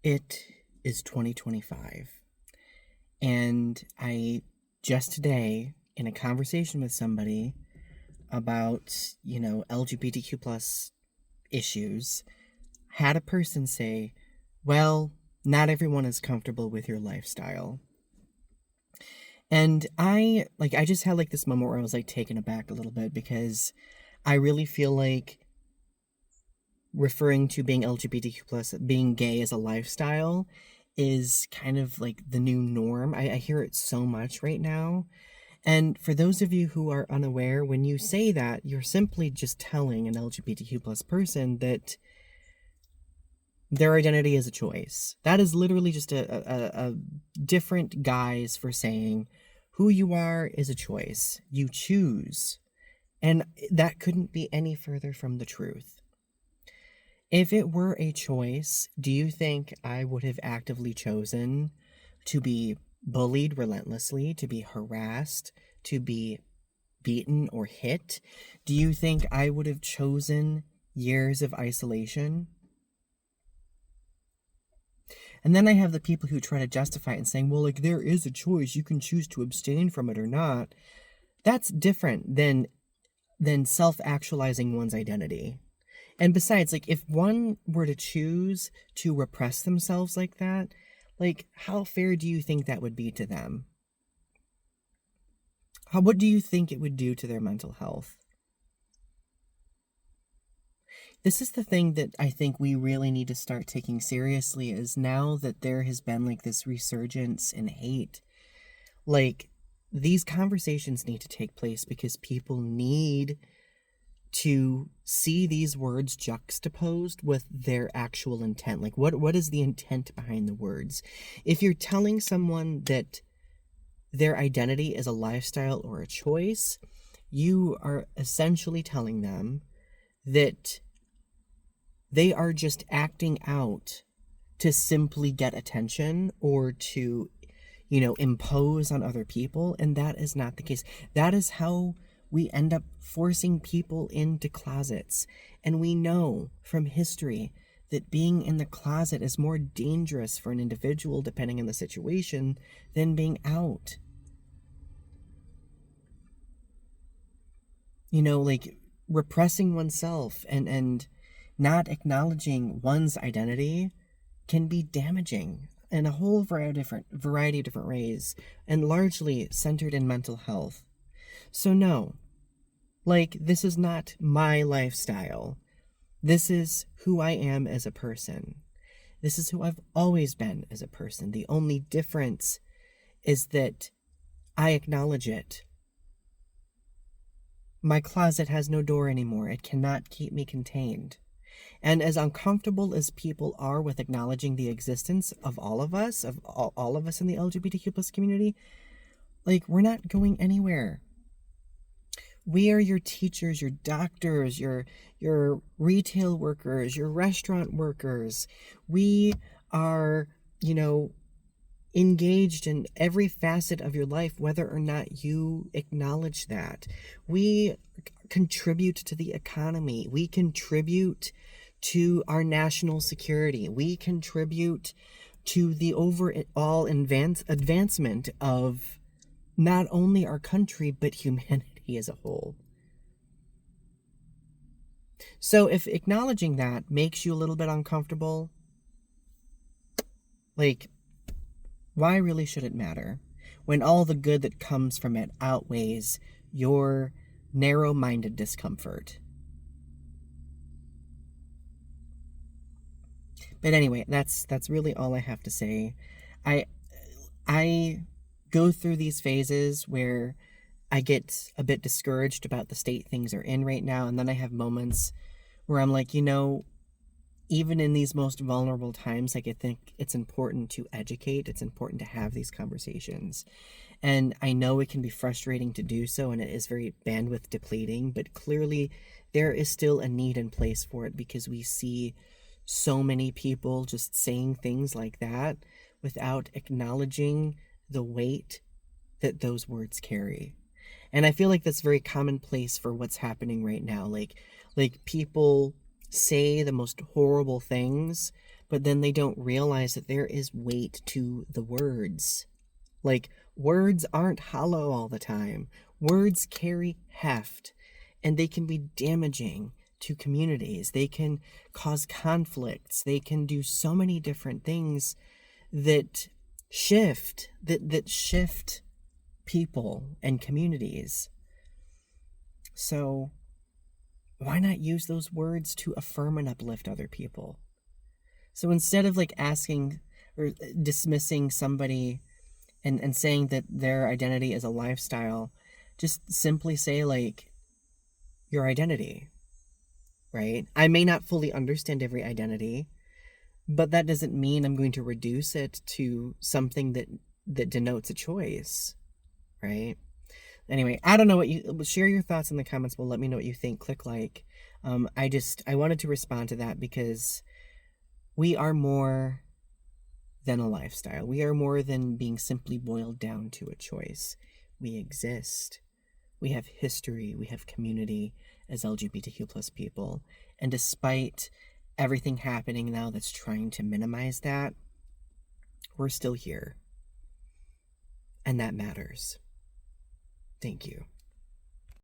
It is 2025, and I just today, in a conversation with somebody about, LGBTQ plus issues, had a person say, well, not everyone is comfortable with your lifestyle. And I just had this moment where I was taken aback a little bit because I really feel like referring to being LGBTQ plus, being gay as a lifestyle is kind of like the new norm. I hear it so much right now. And for those of you who are unaware, when you say that, you're simply just telling an LGBTQ plus person that their identity is a choice. That is literally just a different guise for saying who you are is a choice. You choose. And that couldn't be any further from the truth. If it were a choice, do you think I would have actively chosen to be bullied relentlessly, to be harassed, to be beaten or hit? Do you think I would have chosen years of isolation? And then I have the people who try to justify it and saying, well, there is a choice. You can choose to abstain from it or not. That's different than self-actualizing one's identity. And besides, if one were to choose to repress themselves like that, how fair do you think that would be to them? What do you think it would do to their mental health? This is the thing that I think we really need to start taking seriously, is now that there has been this resurgence in hate, these conversations need to take place because people need to see these words juxtaposed with their actual intent. What is the intent behind the words? If you're telling someone that their identity is a lifestyle or a choice, you are essentially telling them that they are just acting out to simply get attention or to, impose on other people. And that is not the case. That is how we end up forcing people into closets. And we know from history that being in the closet is more dangerous for an individual, depending on the situation, than being out. Repressing oneself and not acknowledging one's identity can be damaging in a whole variety of different ways, and largely centered in mental health. So no, this is not my lifestyle. This is who I am as a person. This is who I've always been as a person. The only difference is that I acknowledge it. My closet has no door anymore. It cannot keep me contained. And as uncomfortable as people are with acknowledging the existence of all of us, of all of us in the LGBTQ plus community, we're not going anywhere. We are your teachers, your doctors, your retail workers, your restaurant workers. We are, engaged in every facet of your life, whether or not you acknowledge that. We contribute to the economy. We contribute to our national security. We contribute to the overall advancement of not only our country, but humanity as a whole. So if acknowledging that makes you a little bit uncomfortable, why really should it matter when all the good that comes from it outweighs your narrow-minded discomfort? But anyway, that's really all I have to say. I go through these phases where I get a bit discouraged about the state things are in right now, and then I have moments where I'm even in these most vulnerable times, I think it's important to educate. It's important to have these conversations. And I know it can be frustrating to do so, and it is very bandwidth depleting, but clearly there is still a need in place for it because we see so many people just saying things like that without acknowledging the weight that those words carry. And I feel like that's very commonplace for what's happening right now. People say the most horrible things, but then they don't realize that there is weight to the words. Like, words aren't hollow all the time. Words carry heft, and they can be damaging to communities. They can cause conflicts. They can do so many different things that shift people and communities. So why not use those words to affirm and uplift other people? So instead of like asking or dismissing somebody and saying that their identity is a lifestyle, just simply say like your identity, right? I may not fully understand every identity, but that doesn't mean I'm going to reduce it to something that denotes a choice, right? Anyway, I don't know what you share your thoughts in the comments below. Let me know what you think. Click like. I wanted to respond to that because we are more than a lifestyle. We are more than being simply boiled down to a choice. We exist. We have history. We have community as LGBTQ plus people. And despite everything happening now that's trying to minimize that, we're still here. And that matters. Thank you.